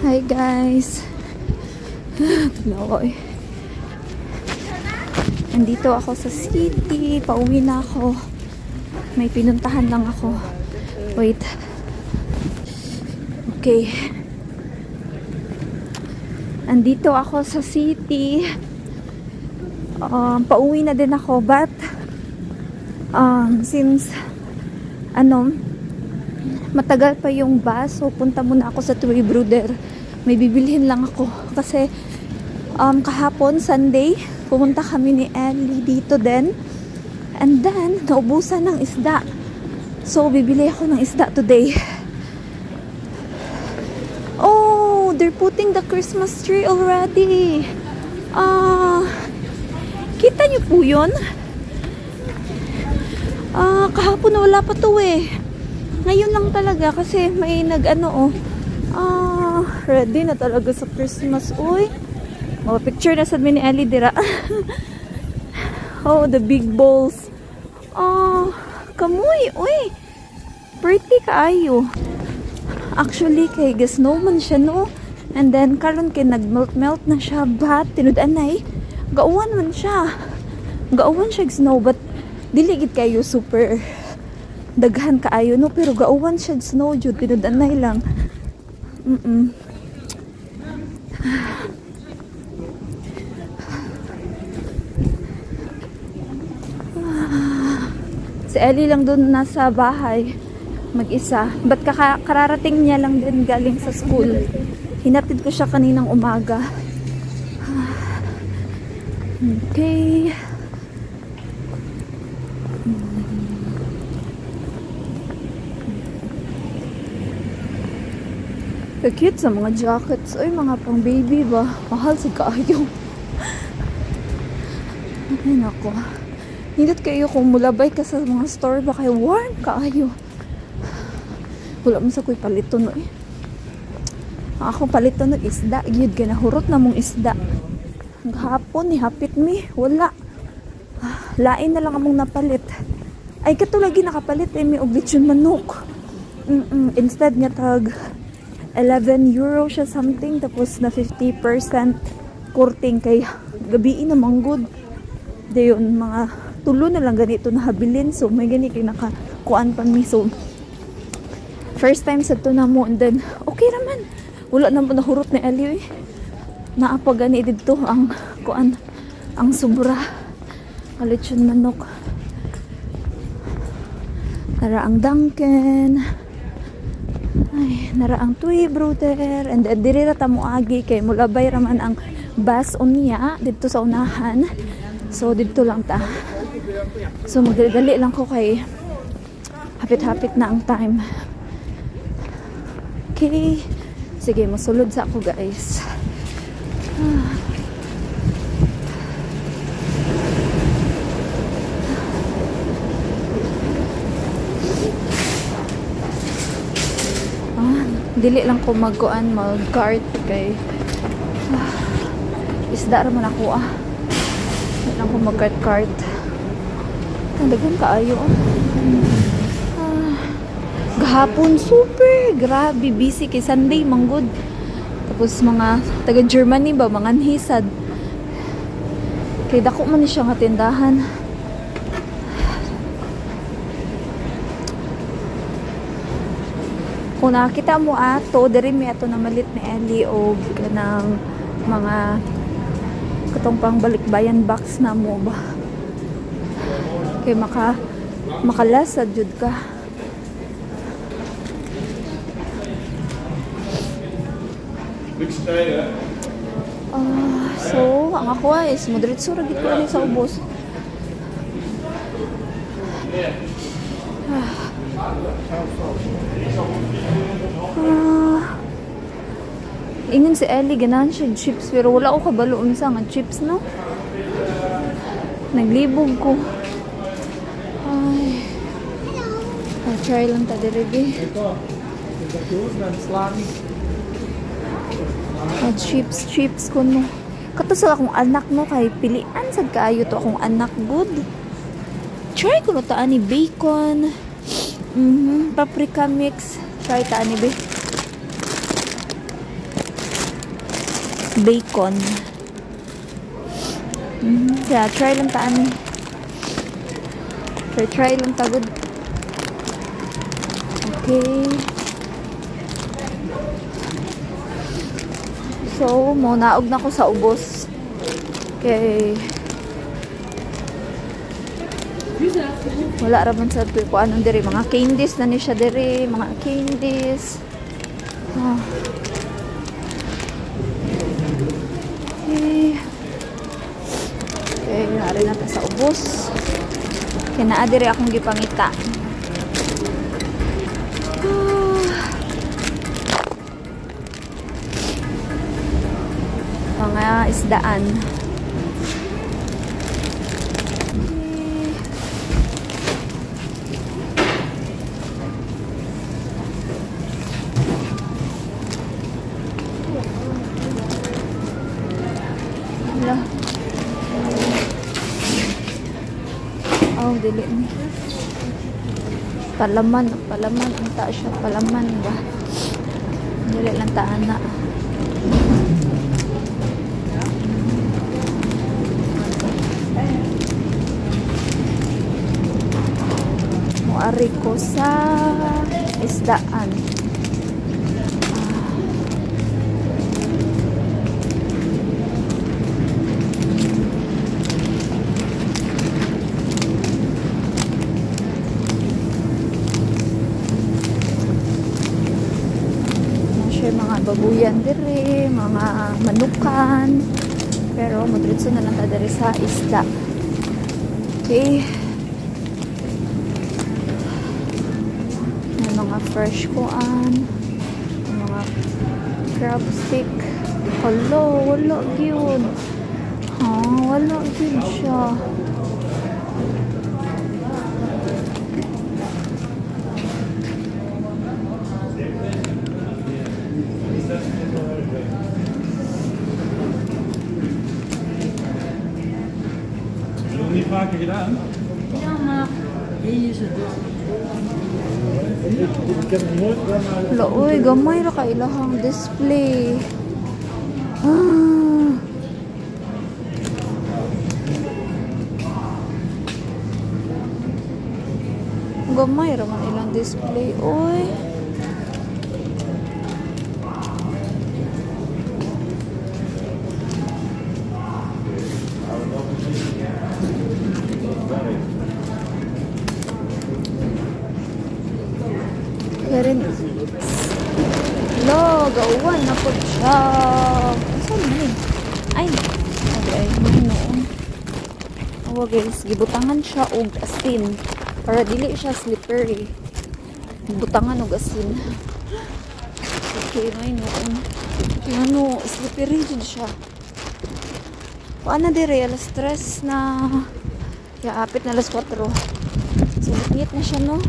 Hi guys. Tuloy. Nandito ako sa city. Pauwi na ako. May pinuntahan lang ako. Wait. Okay. Andito ako sa city. Pauwi na din ako. But since matagal pa yung bus, so punta muna ako sa Tui Bruder. May bibilhin lang ako kasi kahapon Sunday pumunta kami ni Ellie dito din, and then naubusan ng isda, so bibili ako ng isda today. Oh, they're putting the Christmas tree already. Kita niyo po yun? Kahapon wala pa to eh. Ngayon lang talaga kasi may ready na talaga sa Christmas. Uy, mga picture na sa mini Ellie dira. Oh, the big balls. Kamuy. Uy, pretty kaayo. Actually, kay snowman siya, no? And then, karon kay nag-melt na siya. But, tinudanay, gauwan man siya. Gauwan siya snow, but diligid kayo super daghan kaayo, no? Pero gauwan siya snow, jud tinudanay lang. Si Ellie lang doon nasa bahay mag-isa. But kararating niya lang din galing sa school. Hinatid ko siya kaninang umaga. Okay. Cute sa mga jackets. Ay, mga pang baby ba? Mahal sa kaayo. Ay, nako. Hindot kayo kung mulabay ka sa mga store ba kayo warm kaayo. Wala mo sa kuy palito no eh. Ako palito no isda. Giyud ka nahurot na mong isda. Ang hapon ni hapit mi. Wala. Lain na lang among napalit. Ay, katulagi nakapalit eh. May oblitsyon manok. Instead niya tag 11 euro siya something, tapos na 50% kurting kay gabiin na manggod. Dayon mga tulo na lang ganito nahabilin, so may gani kay nakakuan pa mi. So first time sa to na mo, and then okay raman, wala na po nahurot ni Ellie. Naapa gani dito ang kuan, ang sobra kalitsyon manok. Nara ang Dunkin, ay, nara ang Tui Bruder, and diri ra ta mo agi kay mulabay raman ang bus unya dito sa unahan. So dito lang ta. So magdali lang ko kay hapit-hapit na ang time. Okay. Sige, masulod sa ako guys. Dili lang ko mag-kuan, mag-cart kay isda raman ako dili lang ko mag-cart. Talagang kaayo gahapon super grabe busy kay Sunday manggod, tapos mga taga Germany ba mga anhisad kay dako man ni siya nga tindahan. Kung nakita mo ato, diri mi ato na malit ni Ellie o kanang mga katong pang balikbayan box na mo ba. Kay makalasad jud ka. So, ang ako is moderitso ra gid ko ani sa ubos. Ingon si Ellie ganahan siya chips, pero wala ko kabalo unsa nga chips, no? Naglibog ko. Ay, try lang ta diri. Chips ko no. Kato sa akong anak no, kay pilian sad kaayo to akong anak good. Try ko no ta ani bacon. Paprika mix. Try ta ani be. bacon. Yeah, try lang taan. Try lang tagod. Okay. So, mo naog na ko sa ubos. Okay. Wala raman sa ko anong diri, mga candies na ni siya diri, mga candies. Ah. Okay. Okay, nari na ta sa ubos. Kinaa diri akong gipangita. Mga isdaan. Wala. Oh, dili ni. Palaman ang taas siya, palaman ba? Dili lang taan na. Muari ko sa isdaan. Mga babuyan diri, mga manukan, pero madritso na lang ta diri sa isda. Okay, may mga fresh kuan, mga crab stick. Hello, wala gyud. Wala gyud siya. Niet vaker gedaan? Ja, maar hier is het. Ik heb het nooit gedaan, maar... Wala, uy, gamay ra ka ilahang display. Gamay ra man ilang display, uy. Karin. Lo, gauwan na po siya. Saan na eh? Ay, noon. Awa guys, gibutangan siya og asin. Para dili siya slippery. Gibutangan og asin. Okay, may noon. Ano, slippery din siya. Paano dire, alas 3 na. Ya, apit na alas 4. So, lipit na siya, no?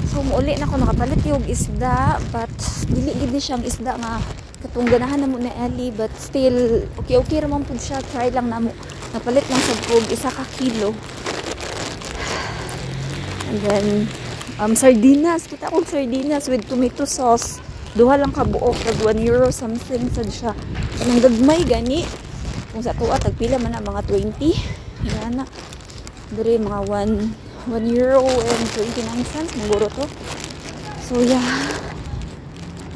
So, muuli na ako nakapalit yung isda, but dili gid siyang isda nga katong ganahan na mo na Ali, but still okay raman pud siya. Try lang na mo. Napalit lang sa pug 1 kilo. And then sardinas, kita kong sardinas with tomato sauce. Duha lang ka buok, kag €1 something sad siya. Kanang gagmay gani. Kung sa tuwa tagpila man na mga 20. Yan na. Diri mga €1.29 maguro to. So yeah.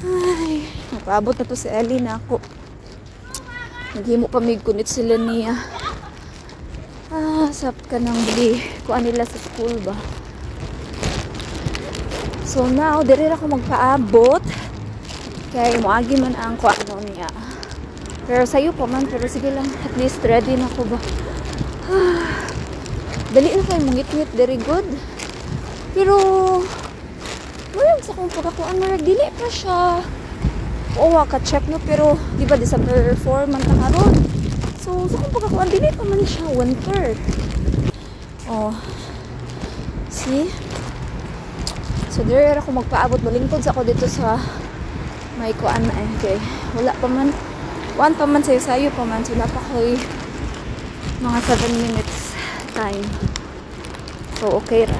Ay, napaabot na to si Ellie na ako. Naghimo pa mig kunit sila niya. Sap ka nang bili kuan nila sa school ba. So now, diri ra ko magpaabot. Kay moagi man ang kuan niya. Pero sayo pa man, pero sige lang, at least ready na ko ba. Dali na kayo mungit-ngit, very good. Pero wala sa kung pagkakuan mo dili pa siya. Oo, ka-check no, pero di ba December 4 man ta karon. So sa kung pagkakuan dili pa man siya 1/3. Oh. See? So dire ako magpaabot, balingkod sa ako dito sa may kuan na okay. Wala pa man. One pa man sayo pa man, so napakoy mga 7 minutes time. So, okay ra.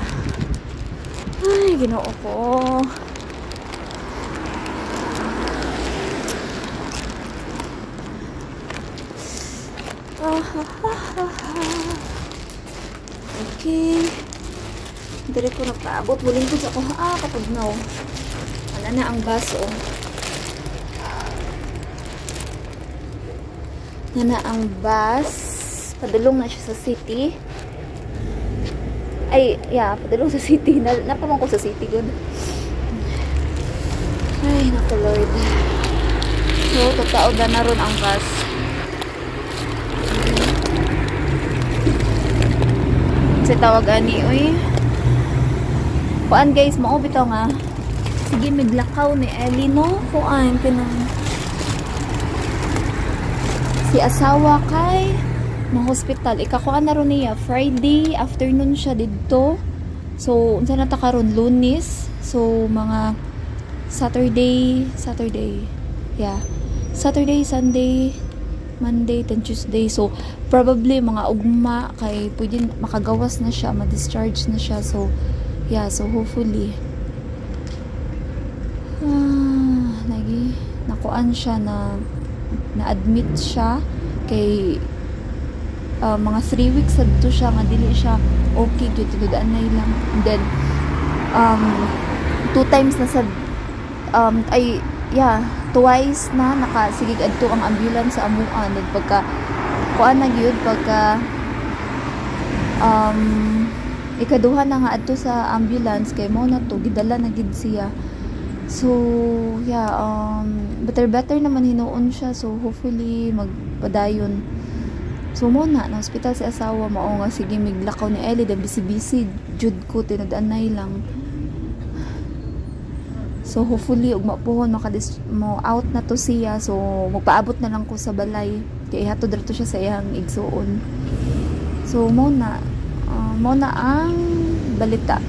Ay, ginoo ko. Dire ko nagpaabot. Buling ko sa ako. Kapagnaw. Ano na ang bus, oh. Na ang bus. Padulong na siya sa city. Ay, yeah, padulong sa city. Napamang ko sa city, good. Ay, naku Lord. So, totoo na ron ang bus. Kasi tawag ani, uy. Kuan guys, mao bitaw nga. Sige, maglakaw ni Ellie, no? Kuan, kinang si asawa kay ng hospital. Ikakuan na ron niya. Friday, afternoon siya dito. So, unsa na ta karon Lunes. So, mga Saturday. Yeah. Saturday, Sunday, Monday, then Tuesday. So, probably mga ugma kay pwede makagawas na siya, ma-discharge na siya. So, yeah. So, hopefully nakuan siya na-admit siya kay mga 3 weeks sa dito siya nga dili siya okay gyud tudaan na lang. And then 2 times na sa twice na nakasigig adto ang ambulance sa amuan. Then pagka kuan na gyud pagka ikaduha na nga adto sa ambulance kay mo na to gidala na gid siya. So, yeah, better naman hinuon siya. So, hopefully, magpadayon. So, muna, na hospital si asawa, mao nga, sige, miglakaw ni Ellie, then busy-busy, jud ko, tinadanay lang. So, hopefully, ug mapuhon, mo out na to siya. So, magpaabot na lang ko sa balay. Kaya hatod dito siya sa iyang igsuon. So, muna ang balita.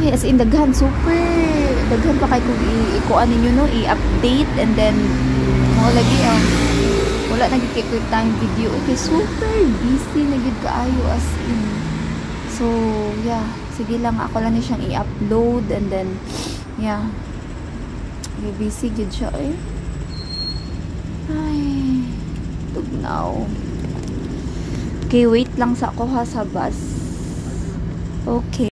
Ay, as in, daghan pa kayo kung ikuan ninyo, no, i-update, and then mga lagi, wala naging quick time video. Okay, super busy na gid kaayo as in. So, yeah, sige lang, ako lang ni siyang i-upload, and then, yeah, busy gid siya, eh. Ay, tugnaw. Okay, wait lang sa ako ha, sa bus. Okay.